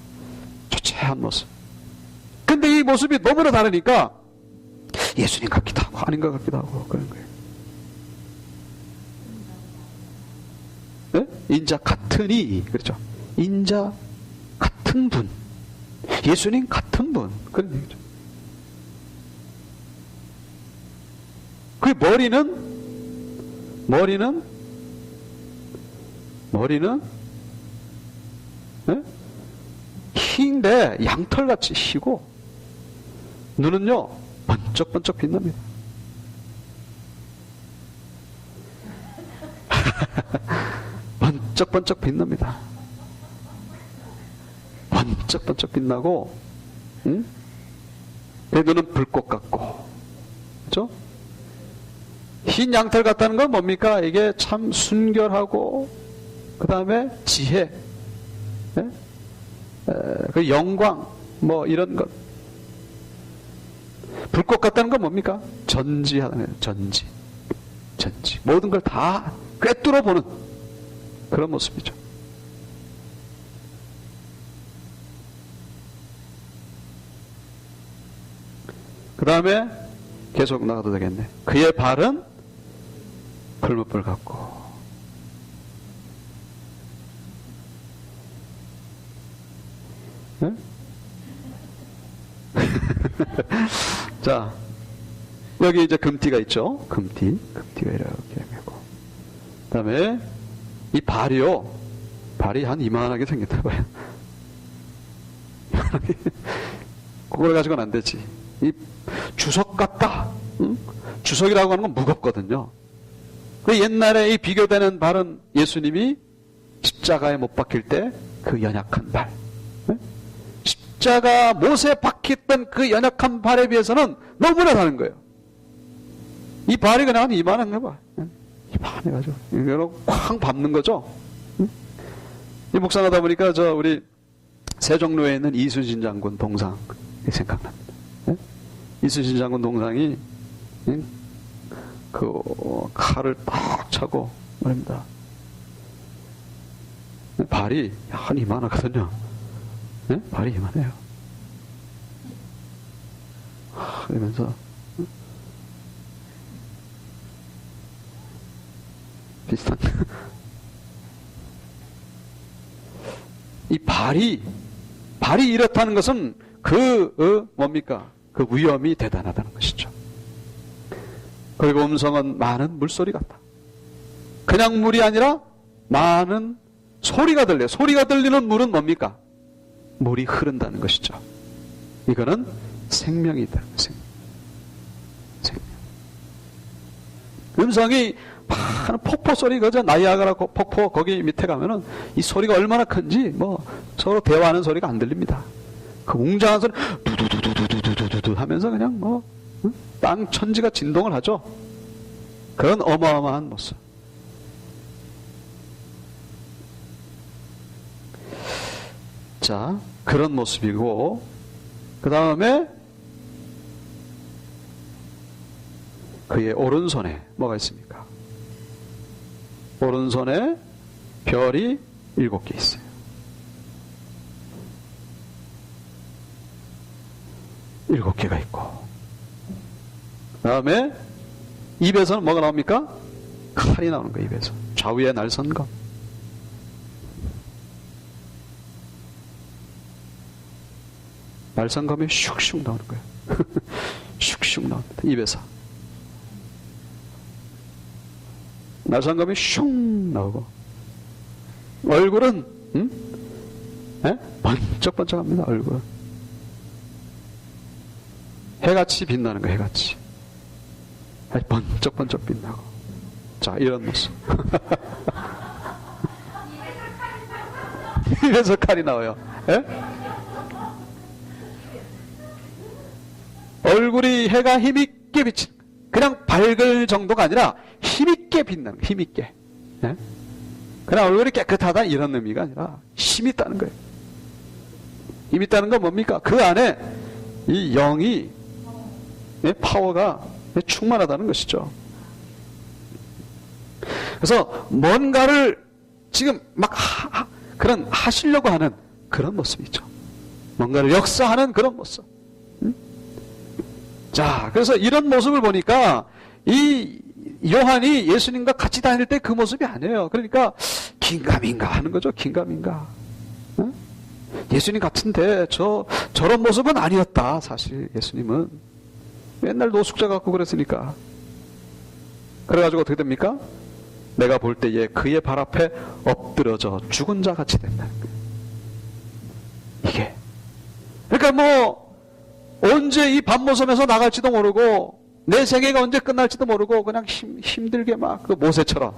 초췌한 모습. 근데 이 모습이 너무나 다르니까 예수님 같기도 하고 아닌 것 같기도 하고 그런 거예요. 네? 인자 같으니, 그렇죠. 인자 같은 분, 예수님 같은 분, 그런 얘기죠. 그 머리는 네? 흰데 양털같이 희고 눈은요 번쩍번쩍 빛납니다. 번쩍번쩍 빛납니다. 번쩍번쩍 빛나고, 내 눈은 불꽃 같고, 그렇죠? 흰 양털 같다는 건 뭡니까? 이게 참 순결하고, 그 다음에 지혜, 그 영광, 뭐 이런 것. 불꽃 같다는 건 뭡니까? 전지하다는 거예요. 전지. 모든 걸 다 꿰뚫어 보는 그런 모습이죠. 그 다음에 계속 나가도 되겠네. 그의 발은 풀무불 같고. 네? 자, 여기 이제 금띠가 있죠. 금띠가 이렇게 매고. 그 다음에 이 발이요. 발이 한 이만하게 생겼나 봐요. 그걸 가지고는 안 되지. 이 주석 같다. 응? 주석이라고 하는 건 무겁거든요. 그 옛날에 이 비교되는 발은 예수님이 십자가에 못 박힐 때 그 연약한 발. 네? 십자가 못에 박혔던 그 연약한 발에 비해서는 너무나 다른 거예요. 이 발이 그냥 이만한 거 봐. 이만해가지고. 이거로 쾅 밟는 거죠. 응? 이 묵상하다 보니까 우리 세종로에 있는 이순신 장군 동상이 생각납니다. 네? 이순신 장군 동상이 그 칼을 딱 차고 말입니다. 발이 한 이만하거든요. 네? 발이 이만해요. 이러면서 비슷한 이 발이 이렇다는 것은 뭡니까? 그 위험이 대단하다는 것이죠. 그리고 음성은 많은 물소리 같다. 그냥 물이 아니라 많은 소리가 들려요. 소리가 들리는 물은 뭡니까? 물이 흐른다는 것이죠. 이거는 생명이다. 생명. 음성이 많은 폭포 소리, 그저 나이아가라 폭포 거기 밑에 가면은 이 소리가 얼마나 큰지 서로 대화하는 소리가 안 들립니다. 그 웅장한 소리 두두두두두두두두 하면서 그냥 땅 천지가 진동을 하죠. 그런 어마어마한 모습. 자, 그런 모습이고, 그 다음에 그의 오른손에 뭐가 있습니까? 오른손에 별이 7개 있어요. 일곱 개가 있고, 그 다음에 입에서는 뭐가 나옵니까? 칼이 나오는 거예요. 입에서 좌우의 날선검. 날선검이 슉슉 나오는 거예요. 슉슉 나옵니다. 입에서 날선검이 슉 나오고, 얼굴은 번쩍번쩍합니다. 얼굴은 해같이 빛나는 거예요. 해같이 번쩍번쩍 빛나고. 자, 이런 모습. 입에서 칼이 나와요. 예? 얼굴이 해가 힘있게 비친, 그냥 밝을 정도가 아니라 힘있게 빛나는 거예요. 힘있게. 예? 그냥 얼굴이 깨끗하다 이런 의미가 아니라 힘이 있다는 거예요. 힘이 있다는 건 뭡니까? 그 안에 이 영이, 파워가 충만하다는 것이죠. 그래서 뭔가를 지금 막 그런 하시려고 하는 그런 모습이죠. 뭔가를 역사하는 그런 모습. 자, 그래서 이런 모습을 보니까 이 요한이 예수님과 같이 다닐 때 그 모습이 아니에요. 그러니까 긴가민가 하는 거죠. 긴가민가. 예수님 같은데 저런 모습은 아니었다. 사실 예수님은 맨날 노숙자 같고 그랬으니까. 그래가지고 어떻게 됩니까? 내가 볼 때에 그의 발 앞에 엎드러져 죽은 자 같이 된다는 거예요. 이게. 그러니까 언제 이 밤모섬에서 나갈지도 모르고, 내 생애가 언제 끝날지도 모르고, 그냥 힘들게 막, 모세처럼,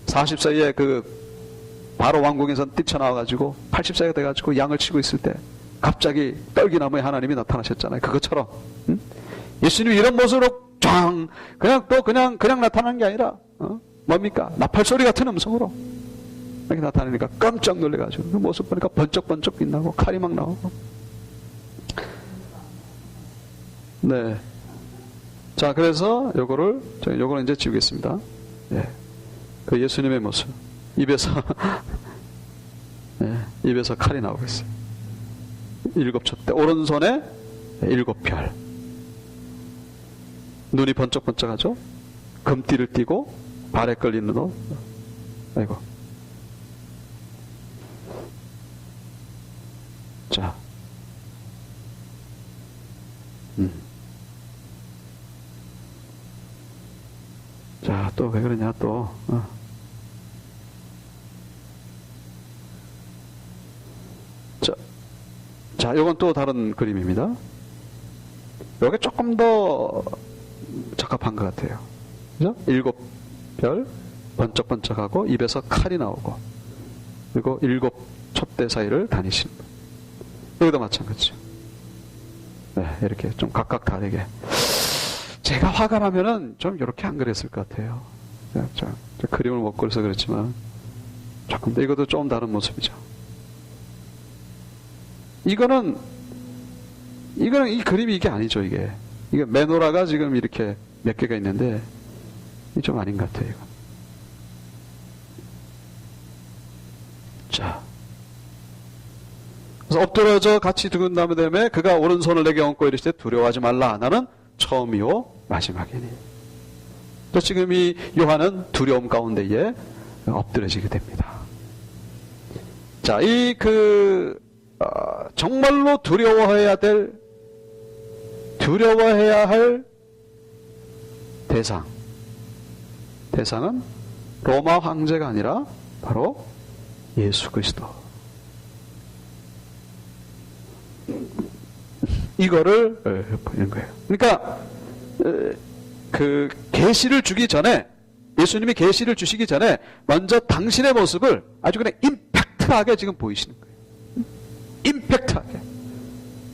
40세에 바로 왕궁에서 뛰쳐나와가지고, 80세가 돼가지고 양을 치고 있을 때, 갑자기 떨기나무에 하나님이 나타나셨잖아요. 그것처럼. 예수님이 이런 모습으로 그냥 나타나는 게 아니라, 뭡니까? 나팔소리 같은 음성으로 이렇게 나타나니까 깜짝 놀래가지고, 그 모습 보니까 번쩍번쩍 빛나고, 칼이 막 나오고. 네. 자, 그래서 요거는 이제 지우겠습니다. 예. 그 예수님의 모습. 입에서, 예, 입에서 칼이 나오고 있어요. 7 촛대. 오른손에 7 별. 눈이 번쩍번쩍하죠? 금띠를 띠고, 발에 걸리는 옷. 아이고. 자. 자, 또 왜 그러냐, 또. 자, 요건 또 다른 그림입니다. 요게 조금 더 적합한 것 같아요. 그죠? 7 별, 번쩍번쩍하고, 입에서 칼이 나오고, 그리고 7 촛대 사이를 다니시는 분. 여기도 마찬가지죠. 네, 이렇게 좀 각각 다르게. 제가 화가 나면은 좀 이렇게 안 그랬을 것 같아요. 저 그림을 못 그려서 그렇지만, 조금 더 이것도 좀 다른 모습이죠. 이거는 이 그림이 이게 아니죠, 이게. 이게 메노라가 지금 이렇게 몇 개가 있는데, 이게 좀 아닌 것 같아요, 이거. 자. 그래서 엎드려져 같이 죽은 다음에 그가 오른손을 내게 얹고 이르시되 두려워하지 말라. 나는 처음이요 마지막이니. 지금 이 요한은 두려움 가운데에 엎드려지게 됩니다. 자, 정말로 두려워해야 할 대상은 로마 황제가 아니라 바로 예수 그리스도. 이거를 보는 거예요. 그러니까 그 계시를 주기 전에, 예수님이 계시를 주시기 전에 먼저 당신의 모습을 아주 그냥 임팩트하게 지금 보이시는 거예요. 임팩트하게.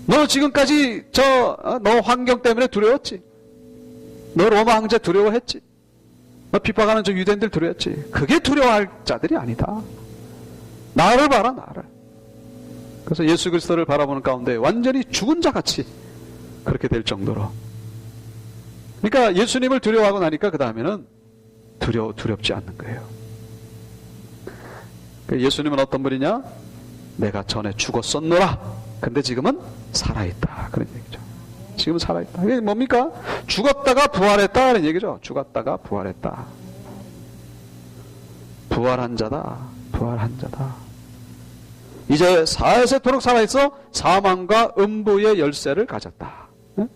너 지금까지 너 환경 때문에 두려웠지. 너 로마 황제 두려워했지. 너 핍박하는 저 유대인들 두려웠지. 그게 두려워할 자들이 아니다. 나를 봐라, 나를. 그래서 예수 그리스도를 바라보는 가운데 완전히 죽은 자 같이 그렇게 될 정도로. 그러니까 예수님을 두려워하고 나니까 그 다음에는 두렵지 않는 거예요. 예수님은 어떤 분이냐? 내가 전에 죽었었노라. 근데 지금은 살아있다. 그런 얘기죠. 지금 살아있다. 이게 뭡니까? 죽었다가 부활했다. 그런 얘기죠. 죽었다가 부활했다. 부활한 자다. 부활한 자다. 이제 사세토록 살아있어 사망과 음부의 열쇠를 가졌다. 네?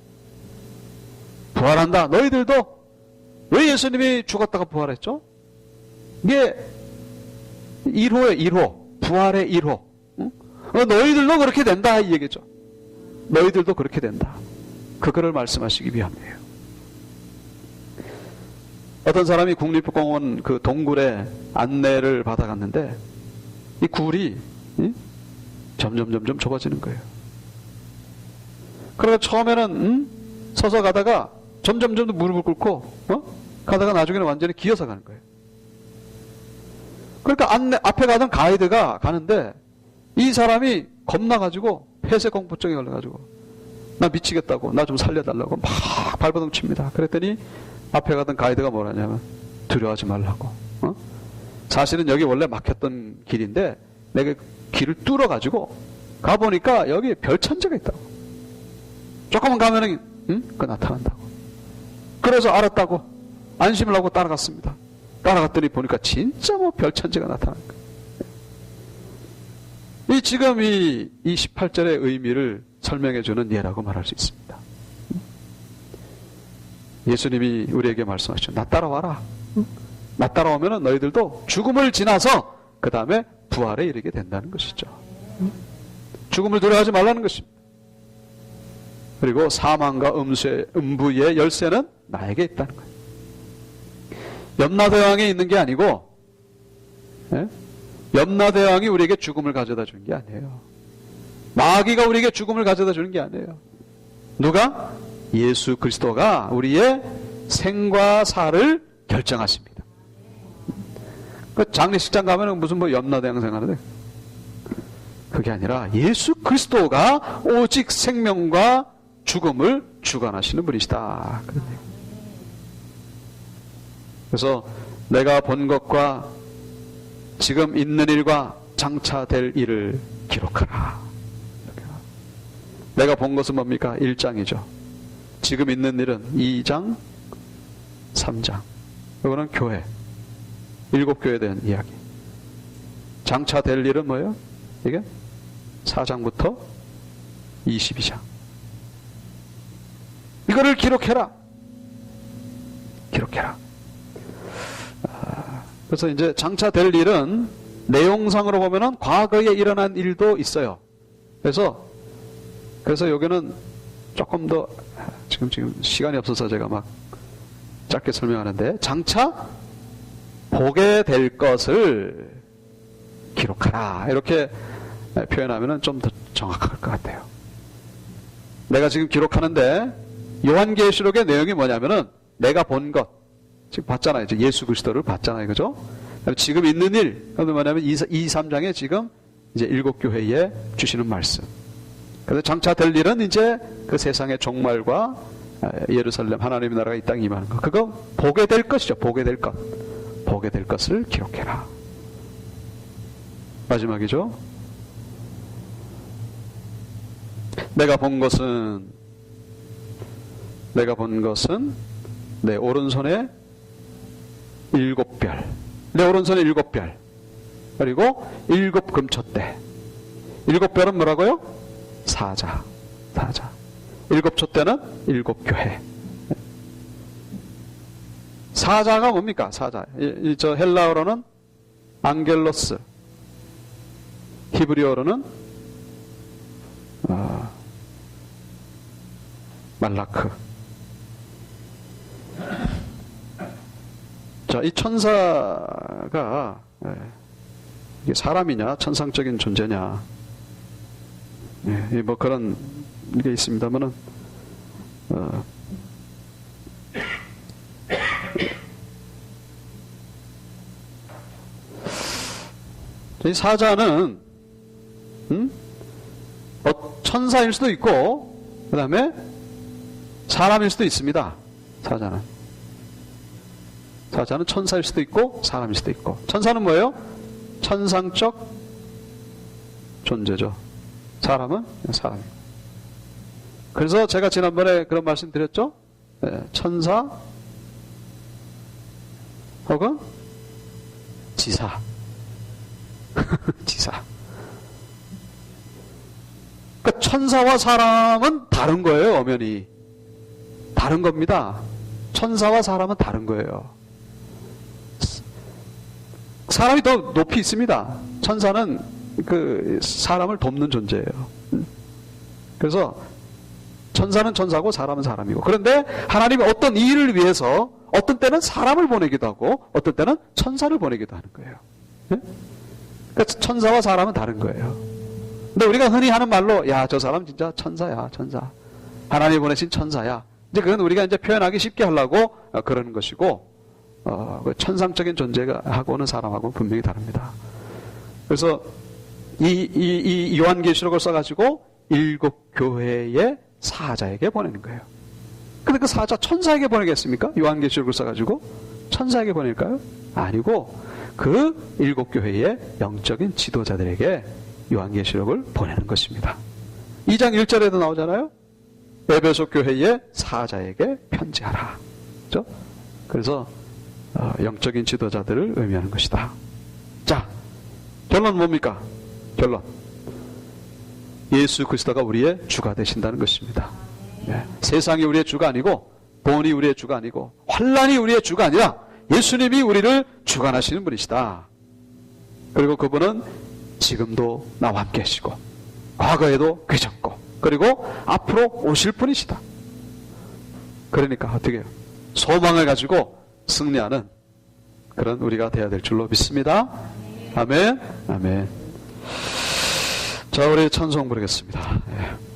부활한다. 너희들도. 왜 예수님이 죽었다가 부활했죠? 이게 1호예요. 1호. 부활의 1호. 응? 너희들도 그렇게 된다 이 얘기죠. 너희들도 그렇게 된다. 그거를 말씀하시기 위함이에요. 어떤 사람이 국립공원 그 동굴에 안내를 받아갔는데 이 굴이 점점 좁아지는 거예요. 그러다 처음에는 서서 가다가 점점 무릎을 꿇고 가다가 나중에는 완전히 기어서 가는 거예요. 그러니까 앞에 가던 가이드가 가는데 이 사람이 겁나가지고 폐쇄 공포증에 걸려가지고 나 미치겠다고, 나 좀 살려달라고 막 발버둥 칩니다. 그랬더니 앞에 가던 가이드가 뭐라냐면 두려워하지 말라고. 사실은 여기 원래 막혔던 길인데 내가 길을 뚫어가지고 가보니까 여기 별천지가 있다고. 조금만 가면은 그거 나타난다고. 그래서 알았다고 안심을 하고 따라갔습니다. 따라갔더니 보니까 진짜 뭐 별천지가 나타난 거예요. 지금 이 18절의 의미를 설명해주는 예라고 말할 수 있습니다. 예수님이 우리에게 말씀하시죠. 나 따라와라. 나 따라오면 너희들도 죽음을 지나서 그 다음에 부활에 이르게 된다는 것이죠. 죽음을 두려워하지 말라는 것입니다. 그리고 사망과 음부의 열쇠는 나에게 있다는 거예요. 염라대왕에 있는 게 아니고, 염라대왕이 우리에게 죽음을 가져다 주는 게 아니에요. 마귀가 우리에게 죽음을 가져다 주는 게 아니에요. 누가? 예수 그리스도가 우리의 생과 사를 결정하십니다. 그 장례식장 가면 무슨 뭐 염라대왕 생각하는데 그게 아니라 예수 그리스도가 오직 생명과 죽음을 주관하시는 분이시다. 그래서 내가 본 것과 지금 있는 일과 장차 될 일을 기록하라. 내가 본 것은 뭡니까? 1장이죠. 지금 있는 일은 2장, 3장. 이거는 교회, 7교회에 대한 이야기. 장차 될 일은 뭐예요? 이게 4장부터 22장. 이거를 기록해라. 기록해라. 그래서 이제 장차 될 일은 내용상으로 보면은 과거에 일어난 일도 있어요. 그래서 여기는 조금 더 지금 시간이 없어서 제가 막 짧게 설명하는데, 장차 보게 될 것을 기록하라. 이렇게 표현하면은 좀 더 정확할 것 같아요. 내가 지금 기록하는데 요한계시록의 내용이 뭐냐면은 내가 본 것, 지금 봤잖아요. 이제 예수 그리스도를 봤잖아요. 그죠? 지금 있는 일, 그건 뭐냐면 2, 3장에 지금 이제 7교회에 주시는 말씀. 그래서 장차 될 일은 이제 그 세상의 종말과 예루살렘 하나님의 나라가 이 땅에 임하는 것. 그거 보게 될 것이죠. 보게 될 것. 보게 될 것을 기록해라. 마지막이죠. 내가 본 것은 내 오른손에 7별, 내 오른손에 7별, 그리고 7 금촛대. 7별은 뭐라고요? 사자. 7 촛대는 7교회. 사자가 뭡니까? 사자. 저 헬라어로는 앙겔로스, 히브리어로는 말라크. 자, 이 천사가 이게 사람이냐, 천상적인 존재냐, 뭐 그런 게 있습니다만은 이 사자는 천사일 수도 있고, 그 다음에 사람일 수도 있습니다. 사자는 천사일 수도 있고 사람일 수도 있고. 천사는 뭐예요? 천상적 존재죠. 사람은 사람. 그래서 제가 지난번에 그런 말씀 드렸죠. 천사 혹은 지사. 지사. 그러니까 천사와 사람은 다른 거예요. 엄연히 다른 겁니다. 천사와 사람은 다른 거예요. 사람이 더 높이 있습니다. 천사는 그 사람을 돕는 존재예요. 그래서 천사는 천사고 사람은 사람이고. 그런데 하나님이 어떤 일을 위해서 어떤 때는 사람을 보내기도 하고 어떤 때는 천사를 보내기도 하는 거예요. 그러니까 천사와 사람은 다른 거예요. 근데 우리가 흔히 하는 말로 야, 저 사람 진짜 천사야, 천사. 하나님이 보내신 천사야. 이제 그건 우리가 이제 표현하기 쉽게 하려고 그러는 것이고, 천상적인 존재가 하고는 사람하고는 분명히 다릅니다. 그래서 이 요한계시록을 써가지고 7교회의 사자에게 보내는 거예요. 근데 그 사자 천사에게 보내겠습니까? 요한계시록을 써가지고 천사에게 보낼까요? 아니고 그 7교회의 영적인 지도자들에게 요한계시록을 보내는 것입니다. 2장 1절에도 나오잖아요. 에베소 교회의 사자에게 편지하라. 그렇죠? 그래서 영적인 지도자들을 의미하는 것이다. 자, 결론 뭡니까? 결론. 예수 그리스도가 우리의 주가 되신다는 것입니다. 세상이 우리의 주가 아니고, 돈이 우리의 주가 아니고, 환난이 우리의 주가 아니라 예수님이 우리를 주관하시는 분이시다. 그리고 그분은 지금도 나와 함께 하시고 과거에도 계셨고 그리고 앞으로 오실 분이시다. 그러니까 어떻게 해요? 소망을 가지고 승리하는 그런 우리가 되어야 될 줄로 믿습니다. 아멘. 아멘. 자, 우리 찬송 부르겠습니다. 예.